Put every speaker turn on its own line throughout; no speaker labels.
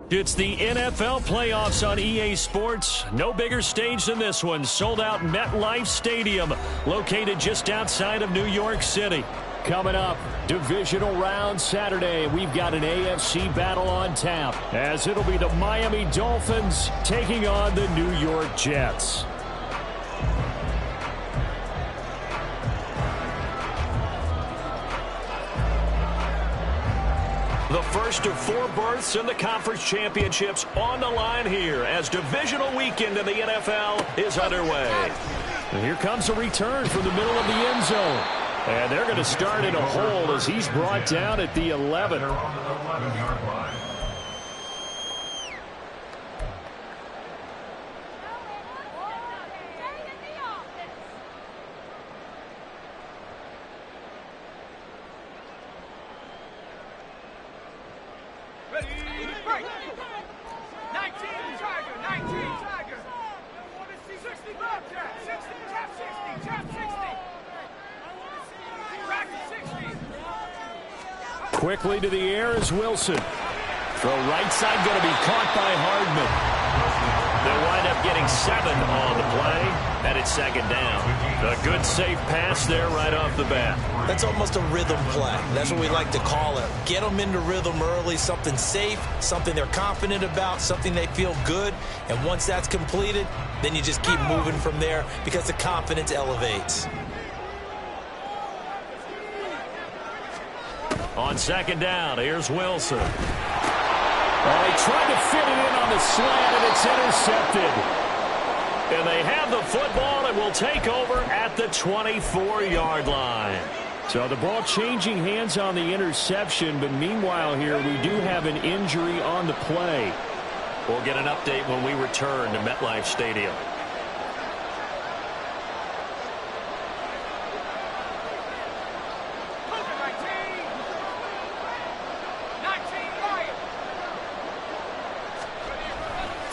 It's the NFL playoffs on EA Sports. No bigger stage than this one. Sold out MetLife Stadium, located just outside of New York City. Coming up, divisional round Saturday. We've got an AFC battle on tap, as it'll be the Miami Dolphins taking on the New York Jets. The first of 4 berths in the conference championships on the line here as divisional weekend in the NFL is underway. And here comes a return from the middle of the end zone. And they're going to start in a hole as he's brought down at the 11. Quickly to the air is Wilson. Throw right side going to be caught by Hardman. They'll wind up getting 7 on the play, and it's second down. A good safe pass there right off the bat.
That's almost a rhythm play. That's what we like to call it. Get them into rhythm early, something safe, something they're confident about, something they feel good. And once that's completed, then you just keep moving from there because the confidence elevates.
On second down, here's Wilson. Well, he tried to fit it in on the slant, and it's intercepted. And they have the football and will take over at the 24-yard line. So the ball changing hands on the interception, but meanwhile here we do have an injury on the play. We'll get an update when we return to MetLife Stadium.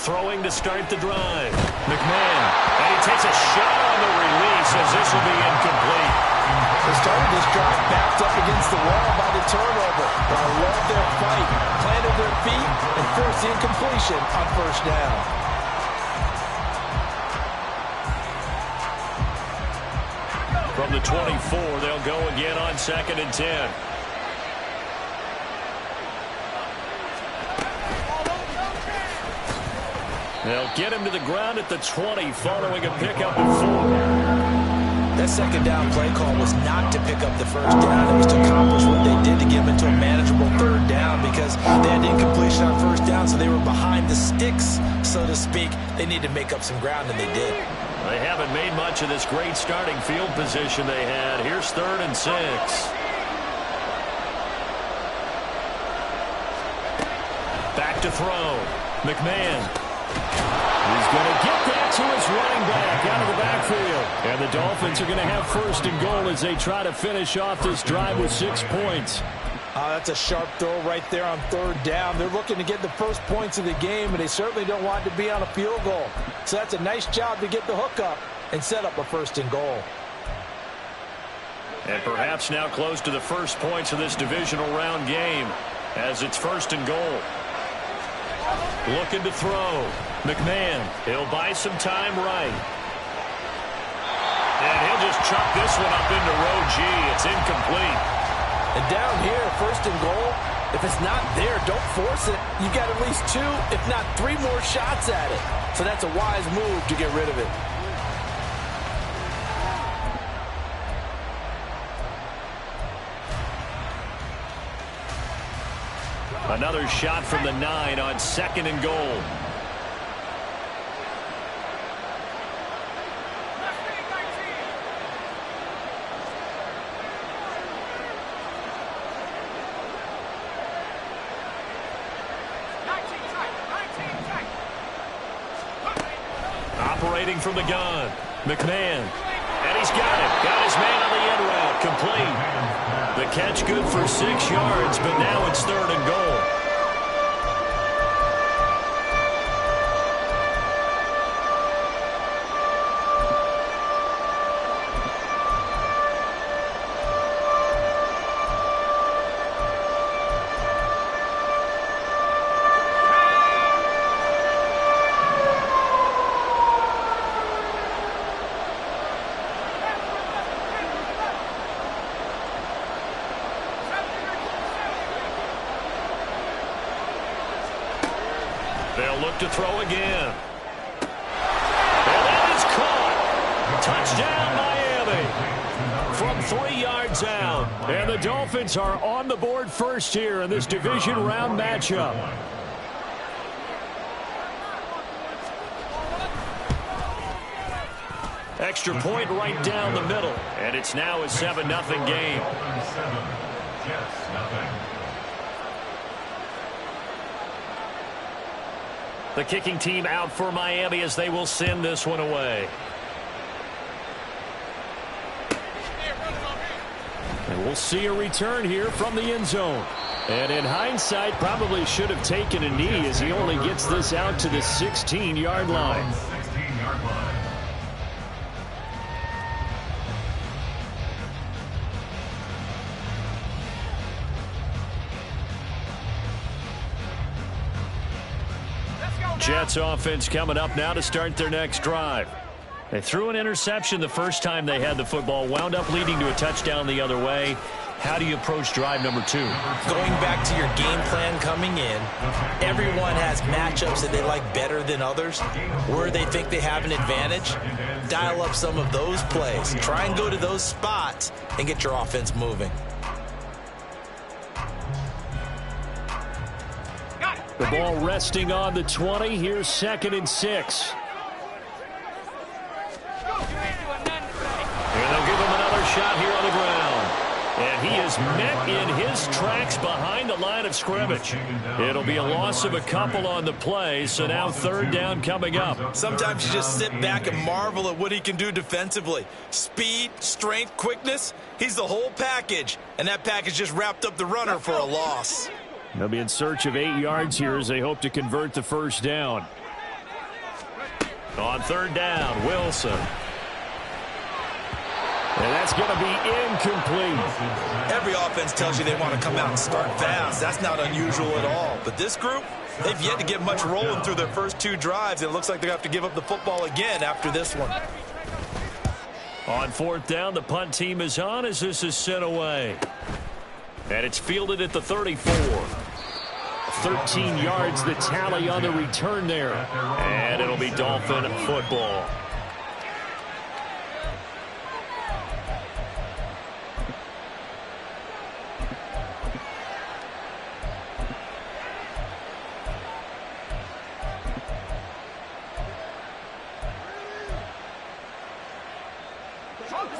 Throwing to start the drive. McMahon. And he takes a shot on the release as this will be incomplete.
They started this drive backed up against the wall by the turnover. But I love their fight. Planted their feet and forced the incompletion on first down.
From the 24, they'll go again on 2nd and 10. They'll get him to the ground at the 20 following a pickup of 4.
That second down play call was not to pick up the first down. It was to accomplish what they did to get them into a manageable 3rd down because they had incompletion on first down, so they were behind the sticks, so to speak. They need to make up some ground, and they did.
They haven't made much of this great starting field position they had. Here's 3rd and 6. Back to throw. McMahon. He's going to get that to his running back out of the backfield. And the Dolphins are going to have 1st and goal as they try to finish off this drive with 6 points.
That's a sharp throw right there on 3rd down. They're looking to get the first points of the game, and they certainly don't want it to be on a field goal. So that's a nice job to get the hook up and set up a 1st and goal.
And perhaps now close to the first points of this divisional round game as it's 1st and goal. Looking to throw. McMahon, he'll buy some time right. And he'll just chuck this one up into row G. It's incomplete.
And down here, 1st and goal, if it's not there, don't force it. You've got at least 2, if not 3 more shots at it. So that's a wise move to get rid of it.
Another shot from the 9 on 2nd and goal. Operating from the gun. McMahon. And he's got it. Got his man on the end route. Complete. The catch good for 6 yards, but now it's 3rd and goal. They'll look to throw again. And that is caught. Touchdown, Miami. From 3 yards out. And the Dolphins are on the board first here in this division round matchup. Extra point right down the middle. And it's now a 7-0 game. The kicking team out for Miami as they will send this one away. And we'll see a return here from the end zone. And in hindsight, probably should have taken a knee as he only gets this out to the 16-yard line. Jets offense coming up now to start their next drive. They threw an interception the first time they had the football, wound up leading to a touchdown the other way. How do you approach drive number 2?
Going back to your game plan coming in, everyone has matchups that they like better than others. Where they think they have an advantage, dial up some of those plays. Try and go to those spots and get your offense moving.
The ball resting on the 20. Here's 2nd and 6. And they'll give him another shot here on the ground. And he is met in his tracks behind the line of scrimmage. It'll be a loss of a couple on the play, so now 3rd down coming up.
Sometimes you just sit back and marvel at what he can do defensively. Speed, strength, quickness, he's the whole package. And that package just wrapped up the runner for a loss.
They'll be in search of 8 yards here as they hope to convert the first down. On 3rd down, Wilson. And that's going to be incomplete.
Every offense tells you they want to come out and start fast. That's not unusual at all. But this group, they've yet to get much rolling through their first 2 drives. It looks like they're going to have to give up the football again after this one.
On 4th down, the punt team is on as this is sent away. And it's fielded at the 34. 13 yards the tally on the return there. And it'll be Dolphin football.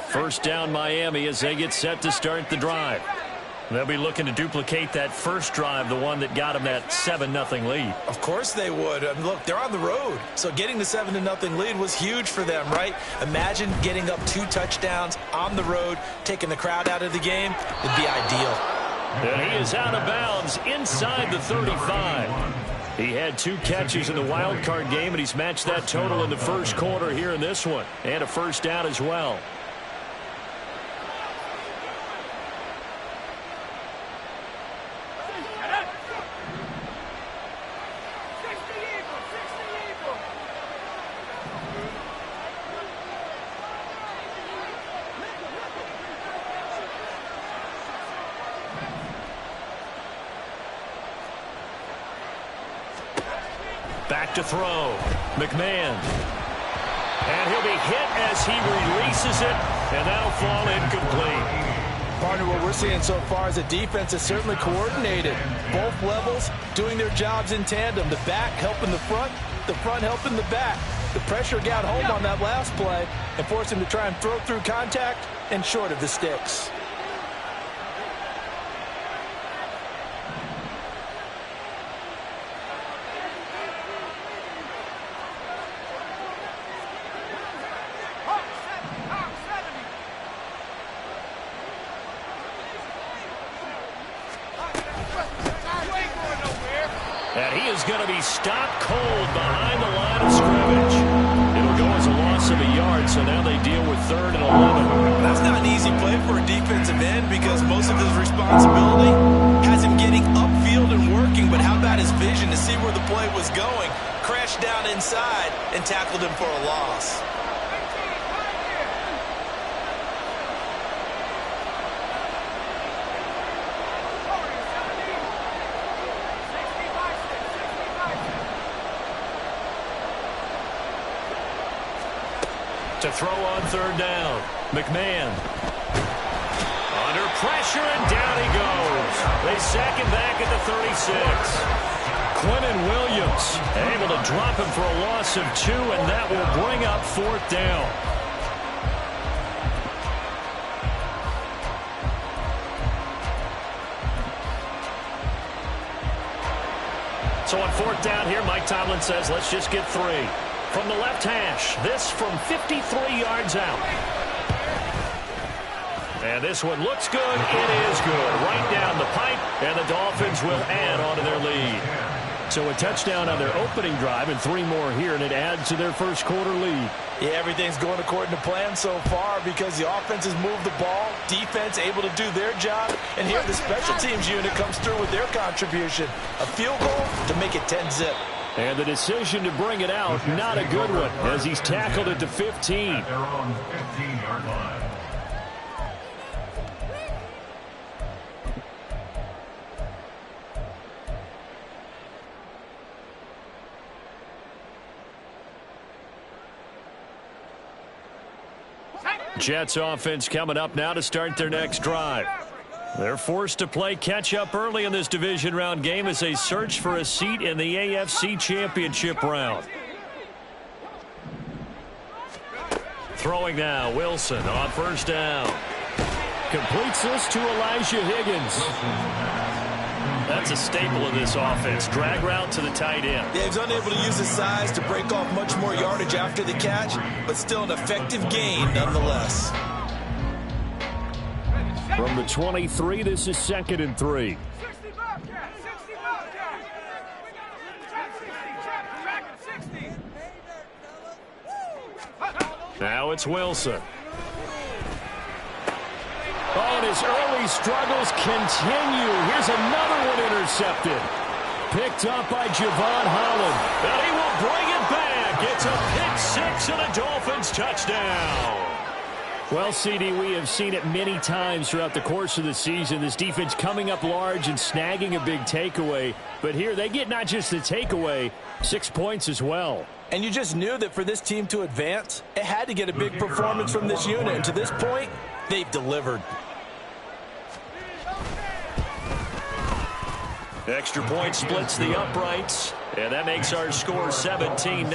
First down Miami as they get set to start the drive. They'll be looking to duplicate that first drive, the one that got them that 7-0 lead.
Of course they would. Look, they're on the road. So getting the 7-0 lead was huge for them, right? Imagine getting up 2 touchdowns on the road, taking the crowd out of the game. It'd be ideal.
And he is out of bounds inside the 35. He had 2 catches in the wild card game, and he's matched that total in the first quarter here in this one. And a first down as well. Back to throw. McMahon. And he'll be hit as he releases it, and that'll fall incomplete.
Partner, what we're seeing so far is a defense that's certainly coordinated. Both levels doing their jobs in tandem. The back helping the front helping the back. The pressure got home on that last play and forced him to try and throw through contact and short of the sticks.
And he is going to be stopped cold behind the line of scrimmage. It'll go as a loss of a yard, so now they deal with 3rd and 11.
That's not an easy play for a defensive end because most of his responsibility has him getting upfield and working, but how about his vision to see where the play was going, crashed down inside, and tackled him for a loss.
To throw on third down. McMahon. Under pressure, and down he goes. They sack him back at the 36. Quentin Williams able to drop him for a loss of 2, and that will bring up fourth down. So on fourth down here, Mike Tomlin says, let's just get 3. From the left hash, this from 53 yards out. And this one looks good. It is good. Right down the pipe, and the Dolphins will add on to their lead. So a touchdown on their opening drive and 3 more here, and it adds to their first quarter lead.
Yeah, everything's going according to plan so far because the offense has moved the ball, defense able to do their job, and here the special teams unit comes through with their contribution. A field goal to make it 10-zip.
And the decision to bring it out, not a good one, as he's tackled at the 15.
Their own 15-yard line.
Jets offense coming up now to start their next drive. They're forced to play catch-up early in this division round game as they search for a seat in the AFC Championship round. Throwing now, Wilson on first down. Completes this to Elijah Higgins. That's a staple of this offense. Drag route to the tight end.
Yeah, he's unable to use his size to break off much more yardage after the catch, but still an effective gain nonetheless.
From the 23, this is 2nd and 3. Now it's Wilson. Oh, and his early struggles continue. Here's another one intercepted. Picked up by Javon Holland. And he will bring it back. It's a pick 6 and a Dolphins touchdown. Well, CD, we have seen it many times throughout the course of the season. This defense coming up large and snagging a big takeaway. But here they get not just the takeaway, 6 points as well.
And you just knew that for this team to advance, it had to get a big performance from this unit. And to this point, they've delivered.
Extra point splits the uprights, and that makes our score 17-0.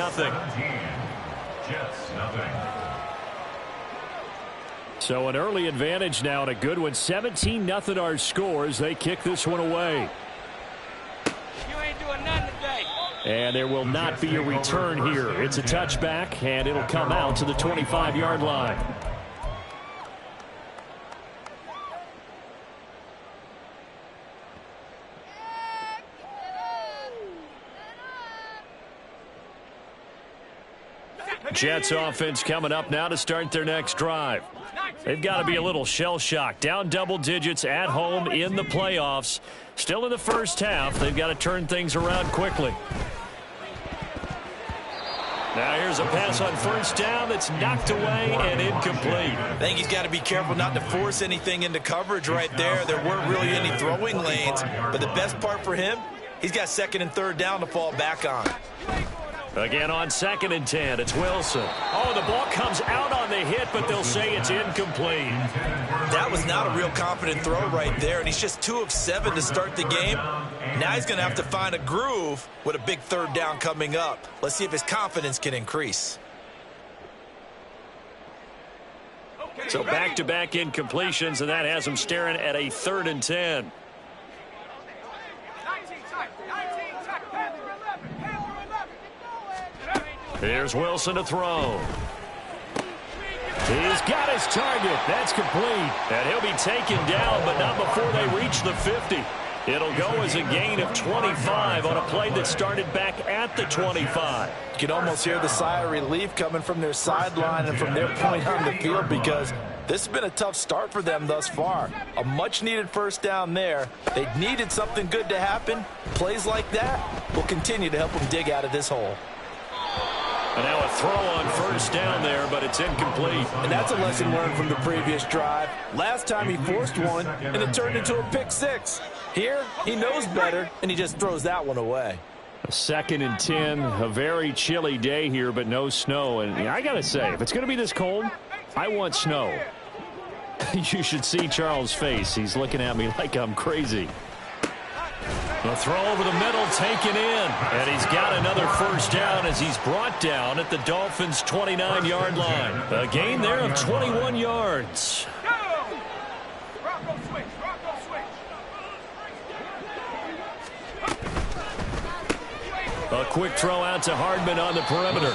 Jets, nothing.
So an early advantage now and a good one. 17-0 our score as they kick this one away.
You ain't doing nothing today.
And there will not be a return here. It's a touchback, and it'll come out to the 25-yard line. Jets offense coming up now to start their next drive. They've got to be a little shell-shocked. Down double digits at home in the playoffs. Still in the first half. They've got to turn things around quickly. Now here's a pass on first down that's knocked away and incomplete.
I think he's got to be careful not to force anything into coverage right there. There weren't really any throwing lanes. But the best part for him, he's got 2nd and 3rd down to fall back on.
Again on 2nd and 10, it's Wilson. Oh, the ball comes out on the hit, but they'll say it's incomplete.
That was not a real confident throw right there, and he's just 2 of 7 to start the game. Now he's going to have to find a groove with a big 3rd down coming up. Let's see if his confidence can increase.
So back-to-back incompletions, and that has him staring at a 3rd and 10. Here's Wilson to throw. He's got his target. That's complete. And he'll be taken down, but not before they reach the 50. It'll go as a gain of 25 on a play that started back at the 25.
You can almost hear the sigh of relief coming from their sideline and from their point on the field because this has been a tough start for them thus far. A much-needed first down there. They needed something good to happen. Plays like that will continue to help them dig out of this hole.
And now a throw on first down there, but it's incomplete.
And that's a lesson learned from the previous drive. Last time he forced one, and it turned into a pick 6. Here, he knows better, and he just throws that one away.
2nd and 10, a very chilly day here, but no snow. And I got to say, if it's going to be this cold, I want snow. You should see Charles' face. He's looking at me like I'm crazy. The throw over the middle taken in. And he's got another first down as he's brought down at the Dolphins' 29-yard line. A gain there of 21 yards. A quick throw out to Hardman on the perimeter.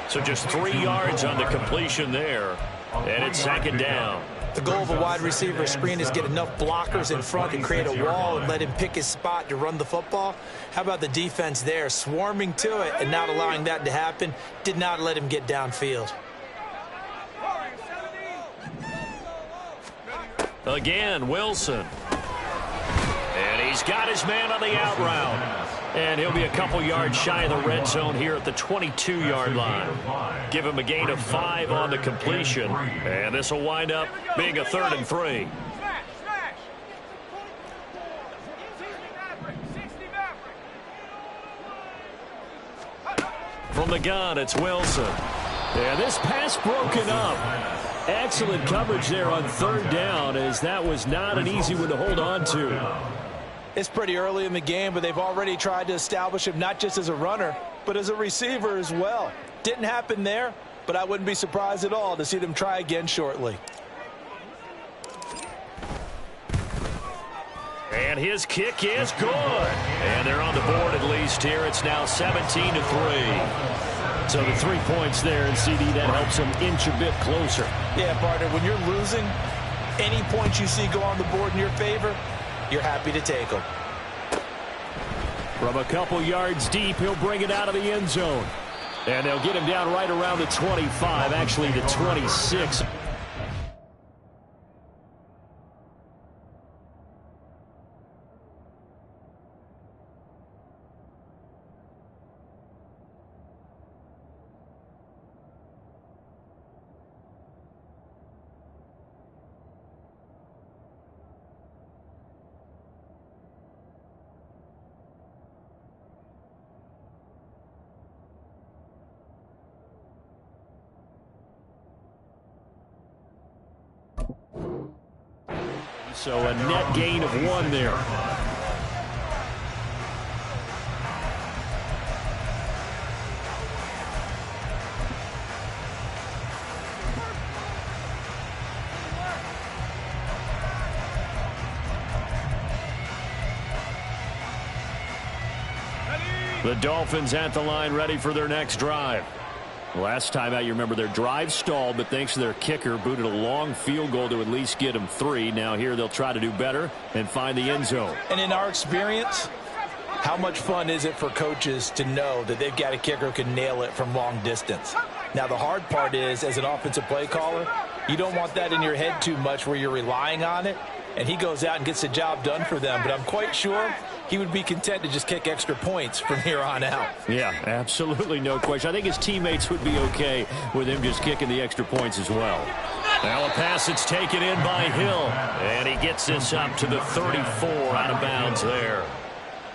So just 3 yards on the completion there. And it's 2nd down.
The goal of a wide receiver screen is get enough blockers in front to create a wall and let him pick his spot to run the football. How about the defense there, swarming to it and not allowing that to happen? Did not let him get downfield.
Again, Wilson. And he's got his man on the out route. And he'll be a couple yards shy of the red zone here at the 22-yard line. Give him a gain of 5 on the completion. And this will wind up being a 3rd and 3. From the gun, it's Wilson. And this pass broken up. Excellent coverage there on 3rd down, as that was not an easy one to hold on to.
It's pretty early in the game, but they've already tried to establish him not just as a runner, but as a receiver as well. Didn't happen there, but I wouldn't be surprised at all to see them try again shortly.
And his kick is good. And they're on the board at least here. It's now 17-3. So the 3 points there, and CD, that helps them inch a bit closer.
Yeah, partner, when you're losing, any points you see go on the board in your favor, you're happy to take them.
From a couple yards deep, he'll bring it out of the end zone. And they'll get him down right around the 25, actually the 26. So a net gain of 1 there. The Dolphins at the line, ready for their next drive. Last time out, you remember their drive stalled, but thanks to their kicker, booted a long field goal to at least get them 3. Now here they'll try to do better and find the end zone.
And in our experience, how much fun is it for coaches to know that they've got a kicker who can nail it from long distance? Now the hard part is, as an offensive play caller, you don't want that in your head too much where you're relying on it, and he goes out and gets the job done for them. But I'm quite sure he would be content to just kick extra points from here on out.
Yeah, absolutely no question. I think his teammates would be okay with him just kicking the extra points as well. Now a pass that's taken in by Hill. And he gets this up to the 34 out of bounds there.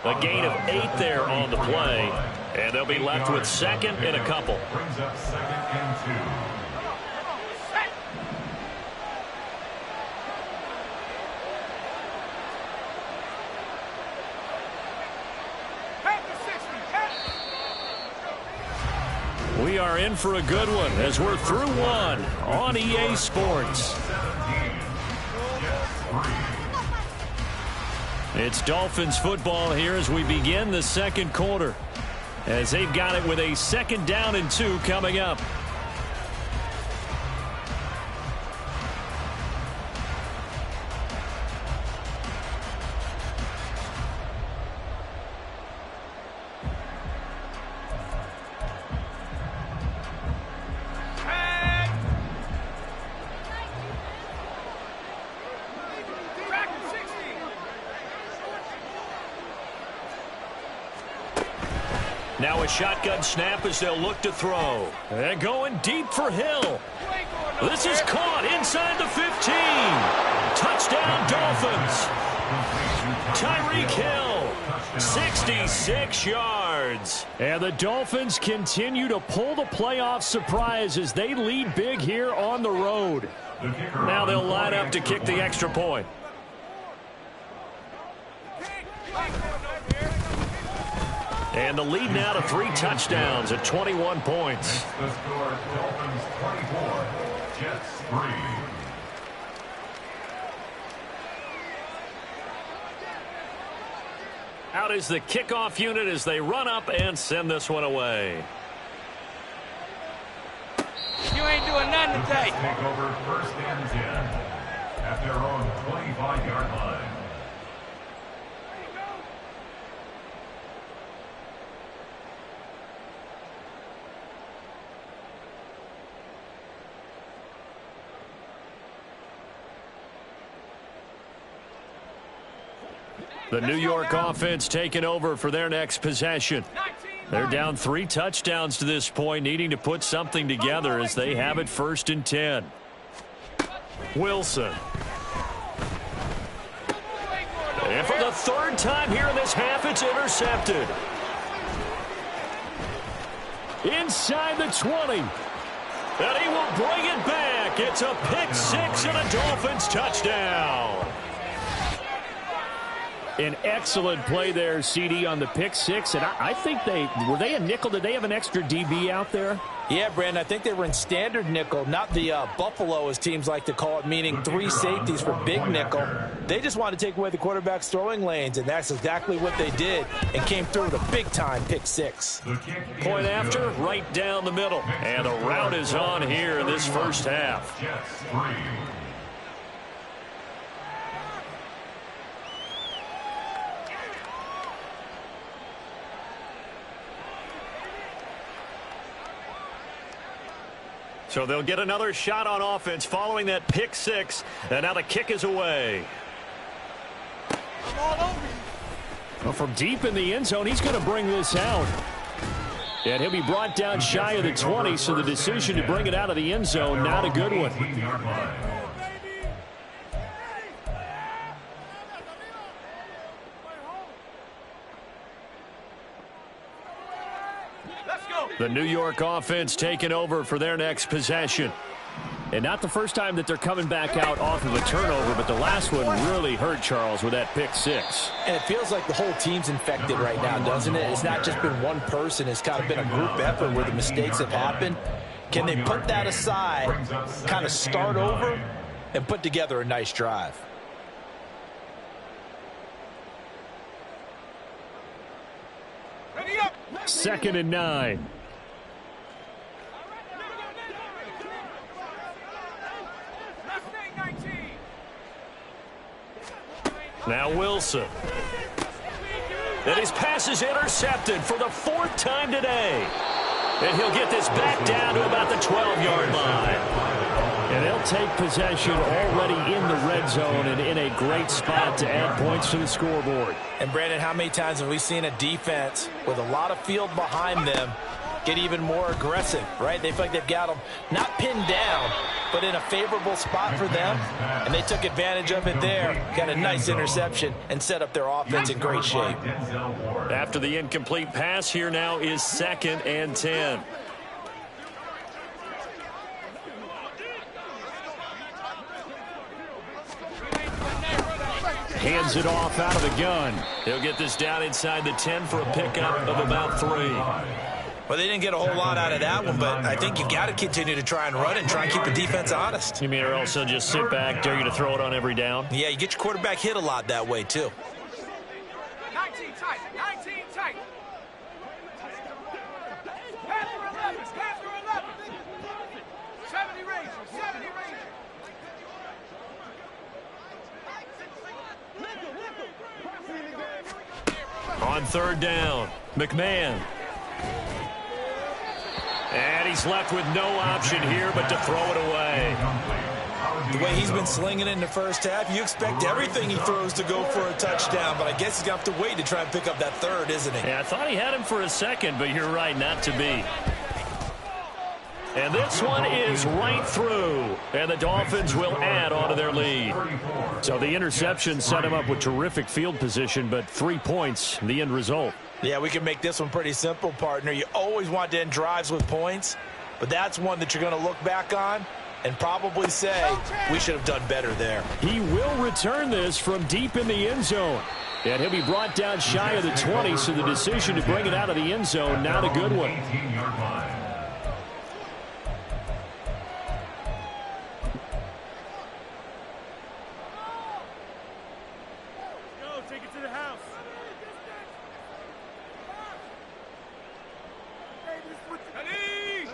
A gain of 8 there on the play. And they'll be left with 2nd and a couple.
Brings up 2nd and 2.
We are in for a good one as we're through 1 on EA Sports. It's Dolphins football here as we begin the 2nd quarter, as they've got it with a 2nd down and 2 coming up. Now a shotgun snap as they'll look to throw. And going deep for Hill. This is caught inside the 15. Touchdown, Dolphins. Tyreek Hill 66 yards. And the Dolphins continue to pull the playoff surprise as they lead big here on the road. Now they'll line up to kick the extra point. And the lead now to 3 touchdowns at 21 points.
The score, Dolphins 24, Jets 3.
Out is the kickoff unit as they run up and send this one away.
You ain't doing nothing today.
Take over 1st and 10 at their own 25-yard line.
The New York offense taking over for their next possession. They're down 3 touchdowns to this point, needing to put something together as they have it 1st and 10. Wilson. And for the 3rd time here in this half, it's intercepted. Inside the 20. And he will bring it back. It's a pick 6 and a Dolphins touchdown. An excellent play there, CD, on the pick 6. And I think were they a nickel? Did they have an extra DB out there?
Yeah, Brandon, I think they were in standard nickel, not the Buffalo, as teams like to call it, meaning 3 safeties for big nickel. They just wanted to take away the quarterback's throwing lanes, and that's exactly what they did, and came through with a big-time pick 6.
Point after, right down the middle. And the route is on here in this first half.
Jets 3.
So they'll get another shot on offense following that pick 6. And now the kick is away. Well, from deep in the end zone, he's going to bring this out. And he'll be brought down shy of the 20, so the decision to bring it out of the end zone, not a good one. The New York offense taking over for their next possession. And not the first time that they're coming back out off of a turnover, but the last one really hurt, Charles, with that pick 6.
And it feels like the whole team's infected right now, doesn't it? It's not just been one person. It's kind of been a group effort where the mistakes have happened. Can they put that aside, kind of start over, and put together a nice drive?
Ready up.
2nd and 9. Now Wilson. And his pass is intercepted for the 4th time today. And he'll get this back down to about the 12-yard line. And they'll take possession already in the red zone and in a great spot to add points to the scoreboard.
And, Brandon, how many times have we seen a defense with a lot of field behind them get even more aggressive, right? They feel like they've got them not pinned down, but in a favorable spot for them, and they took advantage of it there, got a nice interception, and set up their offense in great shape.
After the incomplete pass, here now is 2nd and 10. Hands it off out of the gun. He'll get this down inside the 10 for a pickup of about 3.
Well, they didn't get a whole lot out of that one, but I think you've got to continue to try and run and try and keep the defense honest.
You mean or else they'll just sit back, dare you to throw it on every down?
Yeah, you get your quarterback hit a lot that way, too.
19 tight. 19 tight. Pass for 11. Pass for 11. 70 Rangers. 70 Rangers.
On 3rd down, McMahon. And he's left with no option here but to throw it away.
The way he's been slinging it in the first half, you expect everything he throws to go for a touchdown, but I guess he's going to have to wait to try and pick up that 3rd, isn't he?
Yeah, I thought he had him for a second, but you're right, not to be. And this one is right through. And the Dolphins will add on to their lead. So the interception set him up with terrific field position, but 3 points, the end result.
Yeah, we can make this one pretty simple, partner. You always want to end drives with points, but that's one that you're going to look back on and probably say, we should have done better there.
He will return this from deep in the end zone. And he'll be brought down shy of the 20, so the decision to bring it out of the end zone, not a good one.
Take it to the house.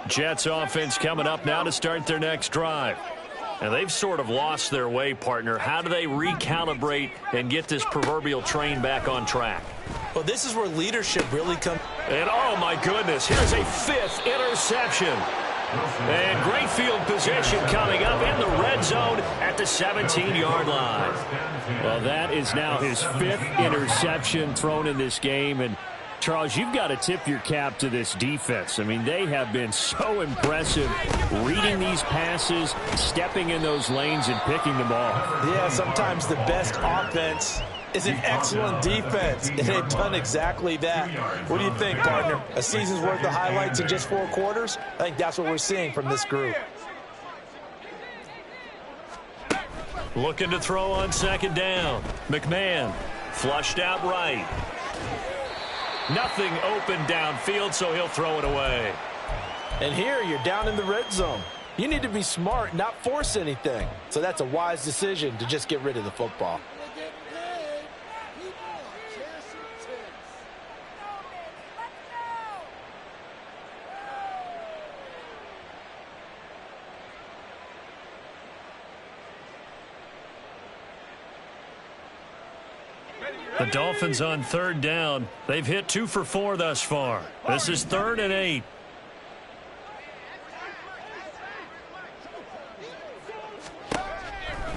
Jets offense coming up now to start their next drive. And they've sort of lost their way, partner. How do they recalibrate and get this proverbial train back on track?
Well, this is where leadership really comes.
And, oh, my goodness, here's a 5th interception. And great field position coming up in the red zone at the 17-yard line. Well, that is now his 5th interception thrown in this game. And, Charles, you've got to tip your cap to this defense. I mean, they have been so impressive reading these passes, stepping in those lanes, and picking them off.
Yeah, sometimes the best offense is an excellent defense, and they've done exactly that. What do you think, partner? A season's worth of highlights in just 4 quarters? I think that's what we're seeing from this group.
Looking to throw on second down. McMahon flushed out right. Nothing open downfield, so he'll throw it away.
And here you're down in the red zone. You need to be smart, not force anything. So that's a wise decision to just get rid of the football.
The Dolphins on third down. They've hit 2 for 4 thus far. This is 3rd and 8.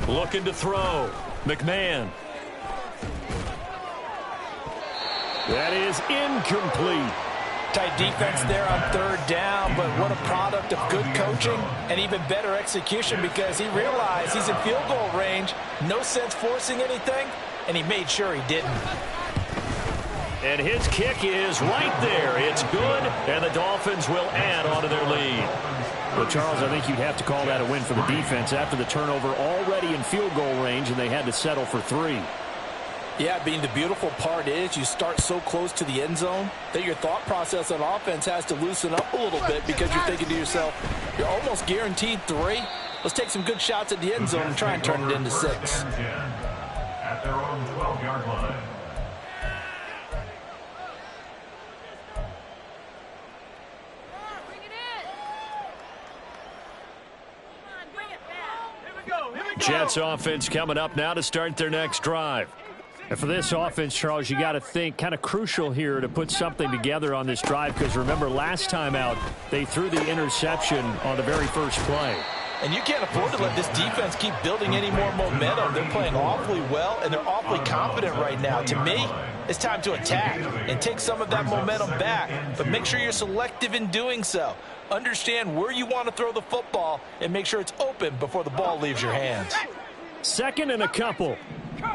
Looking to throw. McMahon. That is incomplete.
Tight defense there on third down, but what a product of good coaching and even better execution, because he realized he's in field goal range. No sense forcing anything, and he made sure he didn't.
And his kick is right there. It's good, and the Dolphins will add on to their lead. Well, Charles, I think you'd have to call that a win for the defense after the turnover already in field goal range, and they had to settle for 3.
Yeah, being the beautiful part is you start so close to the end zone that your thought process on offense has to loosen up a little bit, because you're thinking to yourself, you're almost guaranteed 3. Let's take some good shots at the end zone and try and turn it into 6.
At their own 12-yard line.
Jets offense coming up now to start their next drive. And for this offense, Charles, you got to think kind of crucial here to put something together on this drive, because remember last time out they threw the interception on the very first play.
And you can't afford to let this defense keep building any more momentum. They're playing awfully well, and they're awfully confident right now. To me, it's time to attack and take some of that momentum back, but make sure you're selective in doing so. Understand where you want to throw the football and make sure it's open before the ball leaves your hands.
2nd and a couple.
60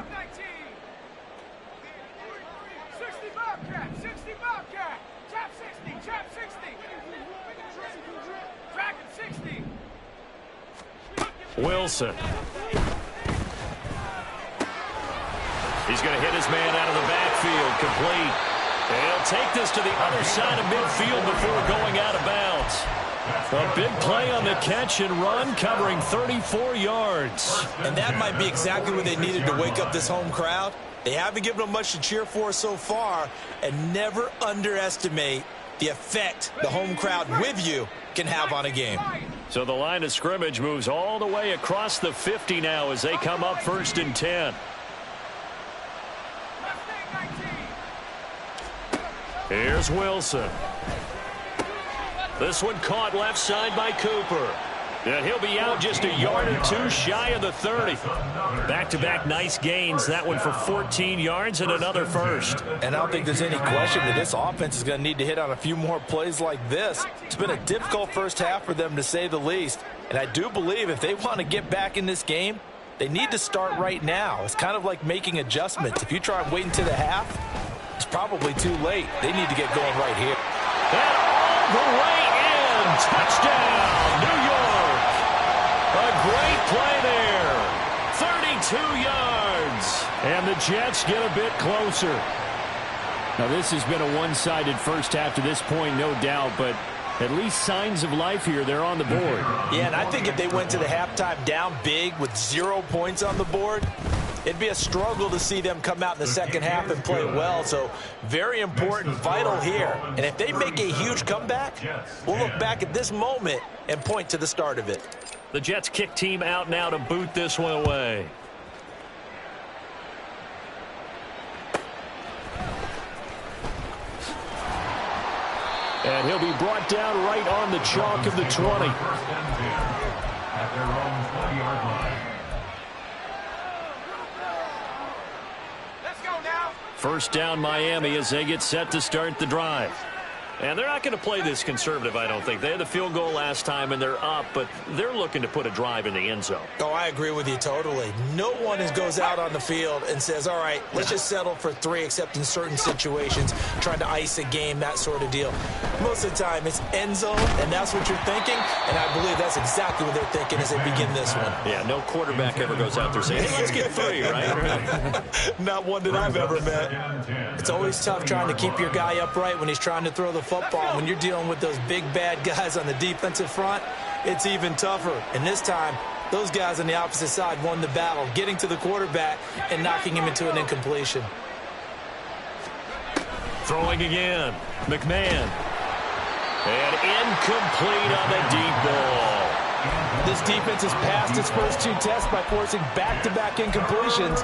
Bobcat, 60 Bobcat. Trap 60, trap 60. Dragon 60.
Wilson. He's going to hit his man out of the backfield, complete. And he'll take this to the other side of midfield before going out of bounds. A big play on the catch and run, covering 34 yards.
And that might be exactly what they needed to wake up this home crowd. They haven't given them much to cheer for so far, and never underestimate the effect the home crowd with you can have on a game.
So the line of scrimmage moves all the way across the 50 now as they come up 1st and 10. Here's Wilson. This one caught left side by Cooper. And he'll be out just a yard or two shy of the 30. Back-to-back nice gains. That one for 14 yards and another first.
And I don't think there's any question that this offense is going to need to hit on a few more plays like this. It's been a difficult first half for them, to say the least. And I do believe if they want to get back in this game, they need to start right now. It's kind of like making adjustments. If you try and wait until the half, it's probably too late. They need to get going right here.
And all the way in. Touchdown, New York. A great play there. 32 yards. And the Jets get a bit closer. Now, this has been a one-sided first half to this point, no doubt, but at least signs of life here. They're on the board.
Yeah, and I think if they went to the halftime down big with 0 points on the board, it'd be a struggle to see them come out in the second half and play well. So very important, vital here. And if they make a huge comeback, we'll look back at this moment and point to the start of it.
The Jets kick team out now to boot this one away. And he'll be brought down right on the chalk of the 20.
First and 10 at their own 20-yard line.
Let's go now.
First down Miami as they get set to start the drive. And they're not going to play this conservative, I don't think. They had the field goal last time, and they're up, but they're looking to put a drive in the end zone.
Oh, I agree with you totally. No one goes out on the field and says, all right, let's just settle for 3, except in certain situations, trying to ice a game, that sort of deal. Most of the time, it's end zone, and that's what you're thinking, and I believe that's exactly what they're thinking as they begin this one.
Yeah, no quarterback ever goes out there saying, hey, let's get 3, right?
Not one that I've ever met. It's always tough trying to keep your guy upright when he's trying to throw the football. When you're dealing with those big bad guys on the defensive front, it's even tougher. And this time, those guys on the opposite side won the battle, getting to the quarterback and knocking him into an incompletion.
Throwing again. McMahon. And incomplete on the deep ball.
This defense has passed its first 2 tests by forcing back-to-back incompletions.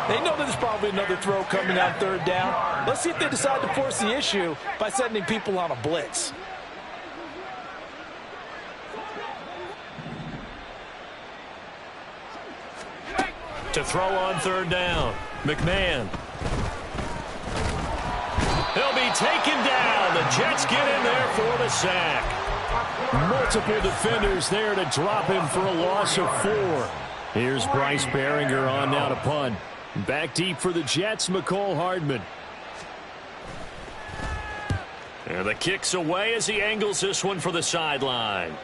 They know that there's probably another throw coming on 3rd down. Let's see if they decide to force the issue by sending people on a blitz.
To throw on 3rd down. McMahon. He'll be taken down. The Jets get in there for the sack. Multiple defenders there to drop him for a loss of 4. Here's Bryce Behringer on now to punt. Back deep for the Jets, McCole Hardman. And the kick's away as he angles this one for the sideline.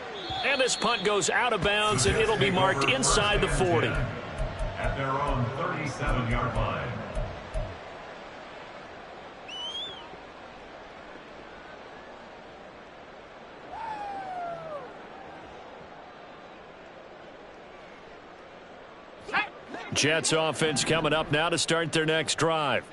And this punt goes out of bounds, and it'll be marked inside the 40.
At their own 37-yard line.
Jets offense coming up now to start their next drive.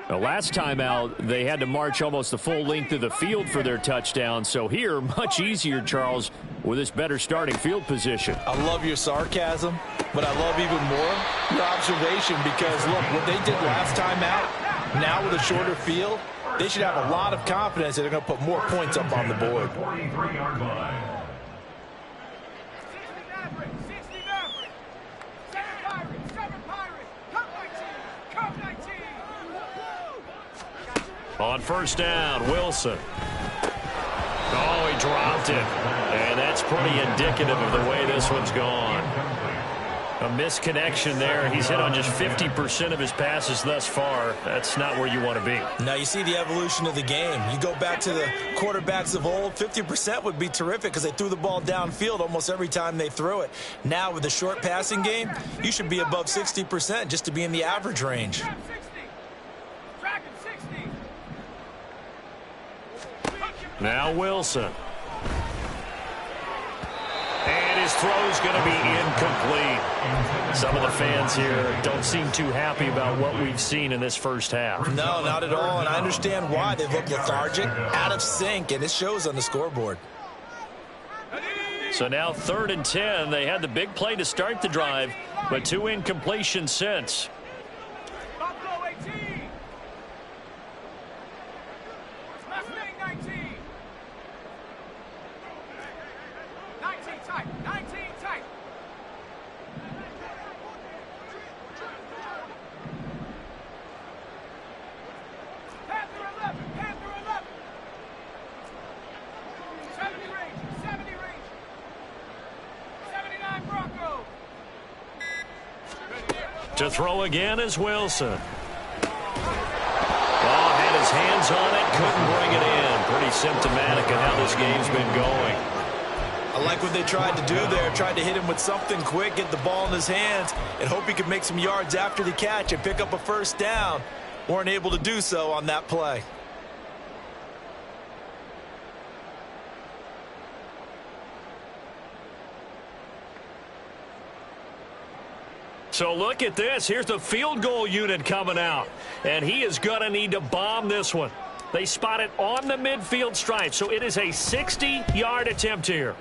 The last time out, they had to march almost the full length of the field for their touchdown. So here, much easier, Charles, with this better starting field position.
I love your sarcasm, but I love even more your observation because, look, what they did last time out, now with a shorter field, they should have a lot of confidence that they're going to put more points up on the board.
43-yard line.
60 Maverick. 7 Pirates. 7 Pirates. Come 19. Come 19.
On first down, Wilson. Oh, he dropped it. And that's pretty indicative of the way this one's gone. A misconnection there. He's hit on just 50% of his passes thus far. That's not where you want to be.
Now, you see the evolution of the game. You go back to the quarterbacks of old, 50% would be terrific because they threw the ball downfield almost every time they threw it. Now, with the short passing game, you should be above 60% just to be in the average range.
60. Track him 60.
Now Wilson. And his throw's going to be incomplete. Some of the fans here don't seem too happy about what we've seen in this first half.
No, not at all, and I understand why. They look lethargic, out of sync, and it shows on the scoreboard.
So now 3rd and 10. They had the big play to start the drive, but 2 incompletions since.
Buffalo 18. Mustang 19. 19 tight. 19.
To throw again is Wilson. Oh, had his hands on it, couldn't bring it in. Pretty symptomatic of how this game's been going.
I like what they tried to do there. Tried to hit him with something quick, get the ball in his hands, and hope he could make some yards after the catch and pick up a first down. Weren't able to do so on that play.
So look at this. Here's the field goal unit coming out. And he is going to need to bomb this one. They spot it on the midfield stripe. So it is a 60-yard attempt here.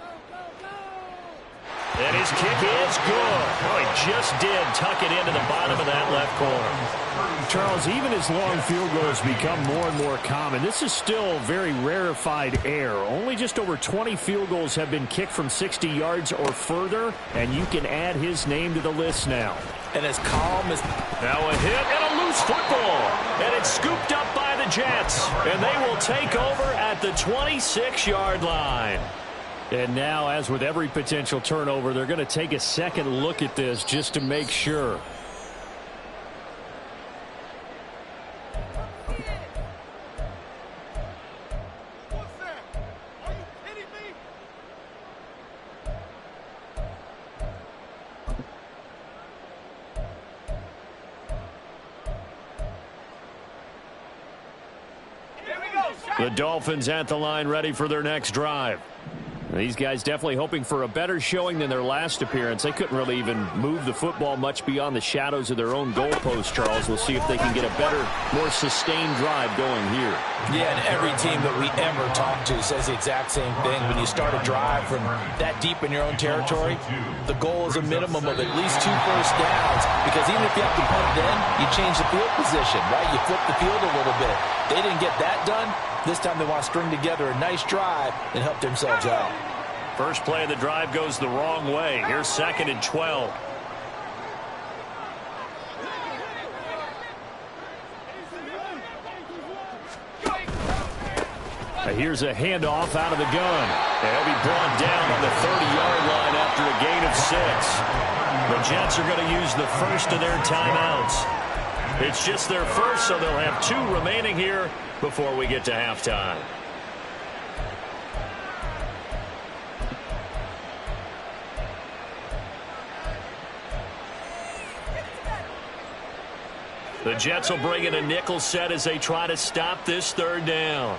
And his kick is good. Oh, he just did tuck it into the bottom of that left corner.
Charles, even as long field goals become more and more common, this is still very rarefied air. Only just over 20 field goals have been kicked from 60 yards or further, and you can add his name to the list now.
And as calm as...
Now a hit and a loose football. And it's scooped up by the Jets. And they will take over at the 26-yard line.
And now, as with every potential turnover, they're going to take a second look at this just to make sure. The Dolphins at the line, ready for their next drive. These guys definitely hoping for a better showing than their last appearance. They couldn't really even move the football much beyond the shadows of their own goalpost, Charles. We'll see if they can get a better, more sustained drive going here.
Yeah, and every team that we ever talk to says the exact same thing. When you start a drive from that deep in your own territory, the goal is a minimum of at least 2 first downs, because even if you have to punt it in, you change the field position, right? You flip the field a little bit. They didn't get that done. This time they want to string together a nice drive and help themselves out.
First play of the drive goes the wrong way. Here's 2nd and 12.
Here's a handoff out of the gun.
They'll be brought down on the 30-yard line after a gain of 6. The Jets are going to use the first of their timeouts. It's just their first, so they'll have 2 remaining here before we get to halftime. The Jets will bring in a nickel set as they try to stop this 3rd down.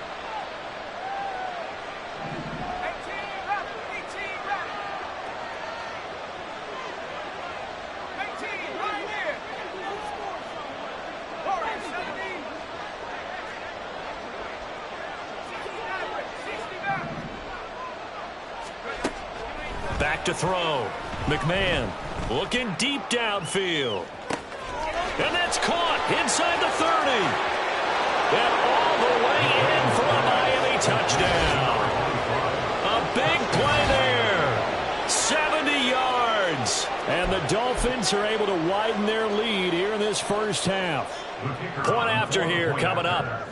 Back to throw. McMahon looking deep downfield. And that's caught inside the 30. And all the way in for a Miami touchdown. A big play there. 70 yards.
And the Dolphins are able to widen their lead here in this first half.
Point after here coming up.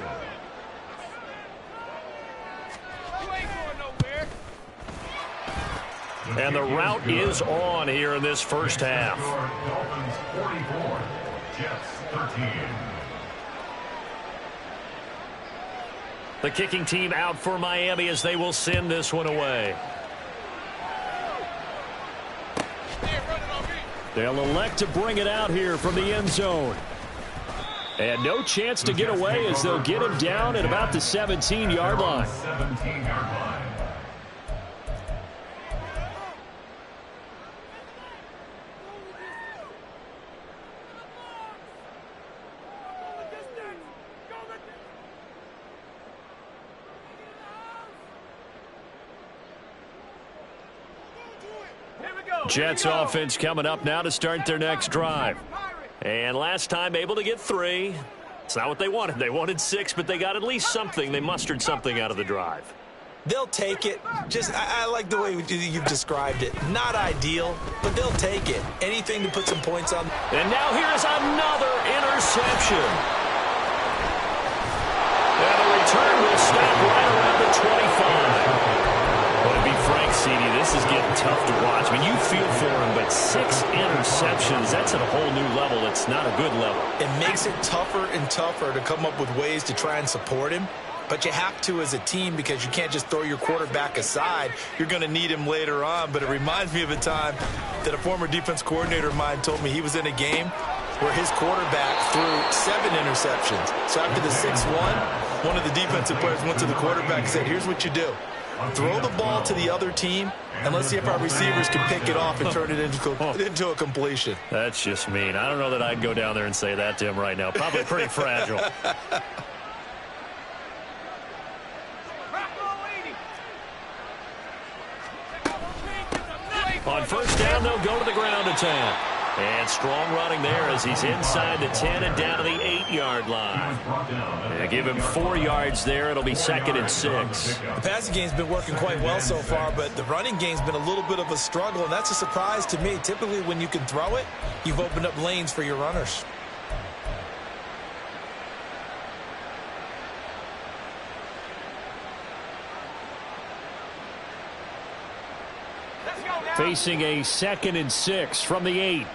And the route is on here in this first half.
Dolphins 44, Jets 13.
The kicking team out for Miami as they will send this one away.
They'll elect to bring it out here from the end zone. And no chance to get away as they'll get him down at about the 17-yard line.
17-yard line.
Jets offense coming up now to start their next drive. And last time able to get 3. It's not what they wanted. They wanted 6, but they got at least something. They mustered something out of the drive.
They'll take it. I like the way you've described it. Not ideal, but they'll take it. Anything to put some points on.
And now here is another interception. And the return will stop right around the 25. But to be frank, CD, this this is getting tough to watch. I mean, you feel for him, but 6 interceptions, that's at a whole new level. It's not a good level.
It makes it tougher and tougher to come up with ways to try and support him. But you have to as a team because you can't just throw your quarterback aside. You're going to need him later on. But it reminds me of a time that a former defense coordinator of mine told me he was in a game where his quarterback threw 7 interceptions. So after the 6-1, one of the defensive players went to the quarterback and said, here's what you do. Throw the ball to the other team, and let's see if our receivers can pick it off and turn it into a completion.
That's just mean. I don't know that I'd go down there and say that to him right now. Probably pretty fragile. On first down, they'll go to the ground attack. And strong running there as he's inside the 10 and down to the 8-yard line. And give him 4 yards there. It'll be 2nd and 6.
The passing game's been working quite well so far, but the running game's been a little bit of a struggle, and that's a surprise to me. Typically, when you can throw it, you've opened up lanes for your runners.
Facing a 2nd and 6 from the 8.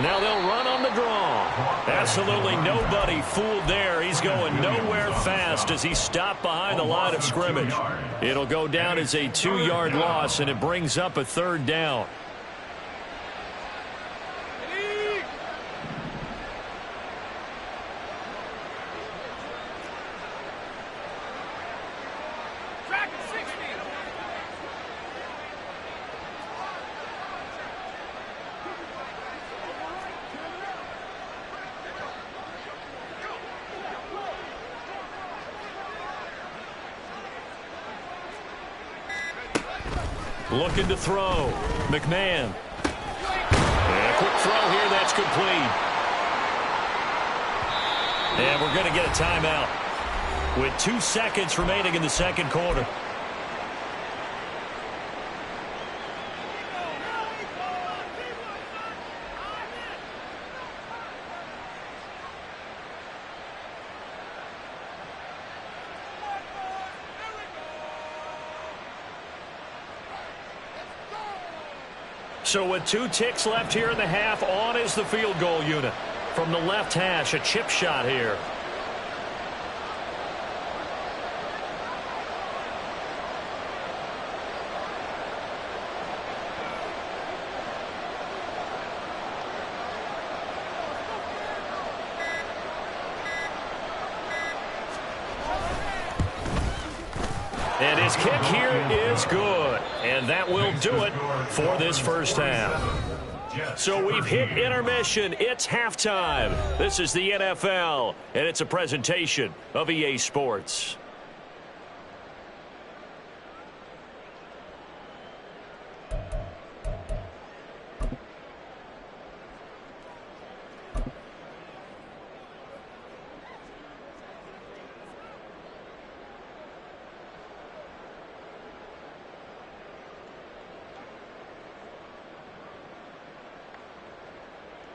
Now they'll run on the draw. Absolutely nobody fooled there. He's going nowhere fast as he stopped behind the line of scrimmage. It'll go down as a 2-yard loss, and it brings up a 3rd down. Looking to throw. McMahon. And a quick throw here. That's complete. And we're going to get a timeout with 2 seconds remaining in the 2nd quarter. So with 2 ticks left here in the half, on is the field goal unit. From the left hash, a chip shot here. And his kick here is good. And that will do it for this first half. So we've hit intermission. It's halftime. This is the NFL, and it's a presentation of EA Sports.